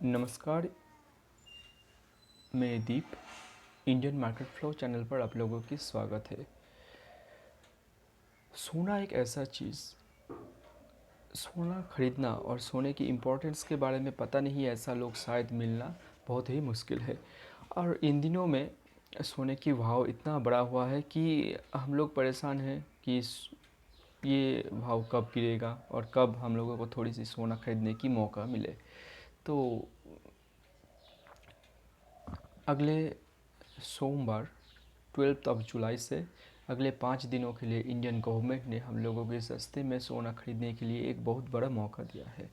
नमस्कार, मैं दीप। Indian market flow channel पर आप लोगों की स्वागत है। सोना एक ऐसा चीज़, सोना खरीदना और सोने की इम्पोर्टेंस के बारे में पता नहीं ऐसा लोग शायद मिलना बहुत ही मुश्किल है। और इन दिनों में सोने की भाव इतना बढ़ा हुआ है कि हम लोग परेशान हैं कि ये भाव कब गिरेगा और कब हम लोगों को थोड़ी सी सोना खरीदने की मौका मिले। तो अगले सोमवार 12 जुलाई से अगले 5 दिनों के लिए इंडियन गवर्नमेंट ने हम लोगों के सस्ते में सोना खरीदने के लिए एक बहुत बड़ा मौका दिया है।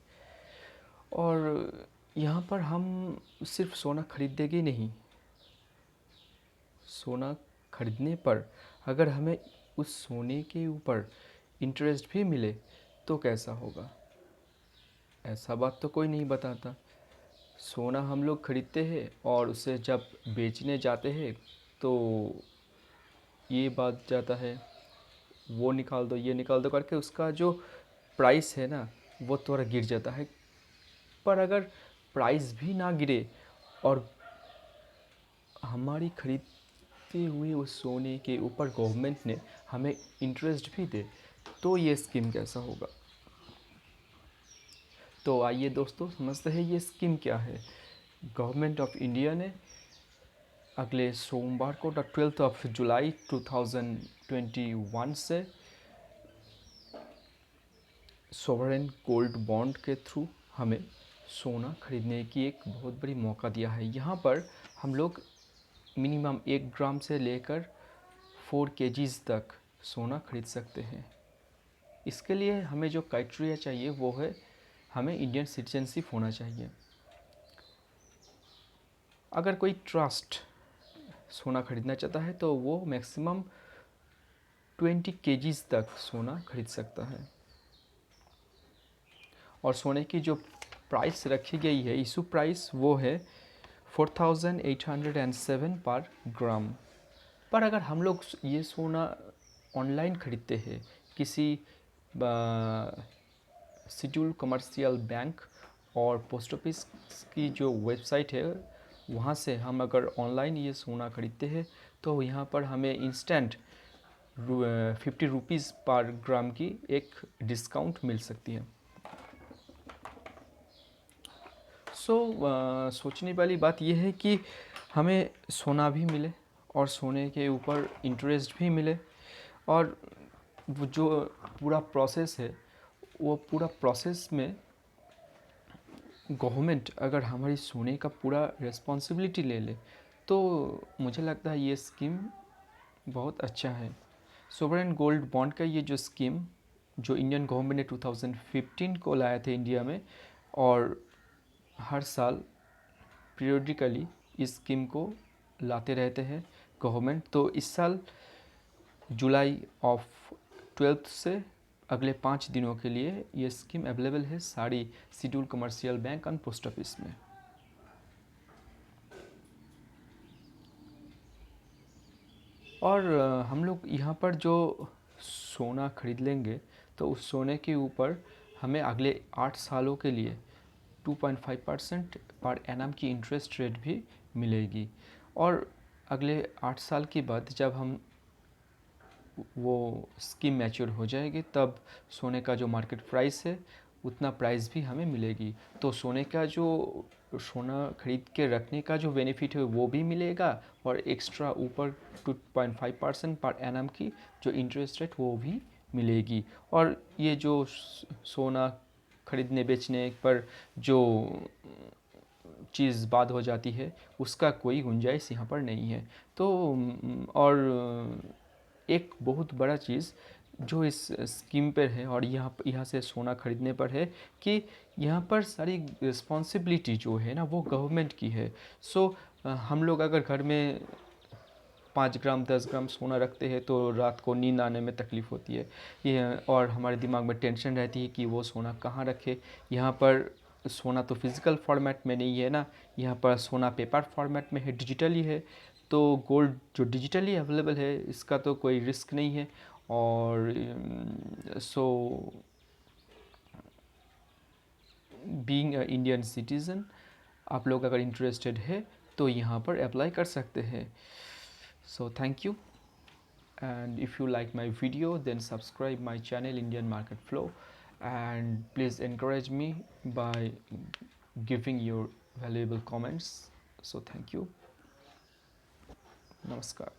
और यहाँ पर हम सिर्फ सोना खरीदेंगे नहीं, सोना खरीदने पर अगर हमें उस सोने के ऊपर इंटरेस्ट भी मिले तो कैसा होगा, ऐसा बात तो कोई नहीं बताता। सोना हम लोग खरीदते हैं और उसे जब बेचने जाते हैं तो ये बात जाता है, वो निकाल दो ये निकाल दो करके उसका जो प्राइस है ना वो थोड़ा गिर जाता है। पर अगर प्राइस भी ना गिरे और हमारी खरीदते हुए उस सोने के ऊपर गवर्नमेंट ने हमें इंटरेस्ट भी दे तो ये स्कीम कैसा होगा। तो आइए दोस्तों समझते हैं ये स्कीम क्या है। गवर्नमेंट ऑफ इंडिया ने अगले सोमवार को 12 जुलाई 2021 से सॉवरेन गोल्ड बॉन्ड के थ्रू हमें सोना खरीदने की एक बहुत बड़ी मौका दिया है। यहाँ पर हम लोग मिनिमम 1 ग्राम से लेकर 4 केजीज़ तक सोना खरीद सकते हैं। इसके लिए हमें जो क्राइटेरिया चाहिए वो है हमें इंडियन सिटीजनशिप होना चाहिए। अगर कोई ट्रस्ट सोना खरीदना चाहता है तो वो मैक्सिमम 20 केजीज़ तक सोना खरीद सकता है। और सोने की जो प्राइस रखी गई है, इशू प्राइस, वो है 4807 पर ग्राम। पर अगर हम लोग ये सोना ऑनलाइन खरीदते हैं किसी शेड्यूल कमर्शियल बैंक और पोस्ट ऑफिस की जो वेबसाइट है वहाँ से हम अगर ऑनलाइन ये सोना खरीदते हैं तो यहाँ पर हमें इंस्टेंट 50 रुपीज़ पर ग्राम की एक डिस्काउंट मिल सकती है। सोचने वाली बात यह है कि हमें सोना भी मिले और सोने के ऊपर इंटरेस्ट भी मिले और वो जो पूरा प्रोसेस है वो पूरा प्रोसेस में गवर्नमेंट अगर हमारी सोने का पूरा रिस्पॉन्सिबिलिटी ले ले तो मुझे लगता है ये स्कीम बहुत अच्छा है। सोवरेन गोल्ड बॉन्ड का ये जो स्कीम जो इंडियन गवर्नमेंट ने 2015 को लाया था इंडिया में और हर साल पीरियडिकली इस स्कीम को लाते रहते हैं गवर्नमेंट। तो इस साल जुलाई ऑफ 12 से अगले 5 दिनों के लिए ये स्कीम अवेलेबल है सारी schedule commercial bank and post office में। और हम लोग यहाँ पर जो सोना खरीद लेंगे तो उस सोने के ऊपर हमें अगले 8 सालों के लिए 2.5% पर एनम की इंटरेस्ट रेट भी मिलेगी। और अगले 8 साल के बाद जब हम वो स्कीम मैच्योर हो जाएगी तब सोने का जो मार्केट प्राइस है उतना प्राइस भी हमें मिलेगी। तो सोने का जो सोना खरीद के रखने का जो बेनिफिट है वो भी मिलेगा और एक्स्ट्रा ऊपर 2.5% पर एनम की जो इंटरेस्ट रेट वो भी मिलेगी। और ये जो सोना खरीदने बेचने पर जो चीज़ बाद हो जाती है उसका कोई गुंजाइश यहाँ पर नहीं है। तो और एक बहुत बड़ा चीज़ जो इस स्कीम पर है और यहाँ से सोना खरीदने पर है कि यहाँ पर सारी रिस्पॉन्सिबिलिटी जो है ना वो गवर्नमेंट की है। हम लोग अगर घर में 5 ग्राम 10 ग्राम सोना रखते हैं तो रात को नींद आने में तकलीफ़ होती है ये और हमारे दिमाग में टेंशन रहती है कि वो सोना कहाँ रखे। यहाँ पर सोना तो फिज़िकल फॉर्मेट में नहीं है ना, यहाँ पर सोना पेपर फॉर्मेट में है, डिजिटली है। तो गोल्ड जो डिजिटली अवेलेबल है इसका तो कोई रिस्क नहीं है। और बीइंग अ इंडियन सिटीज़न आप लोग अगर इंटरेस्टेड है तो यहाँ पर अप्लाई कर सकते हैं. So thank you, and if you like my video then subscribe my channel Indian Market Flow, and please encourage me by giving your valuable comments. So thank you. Namaskar.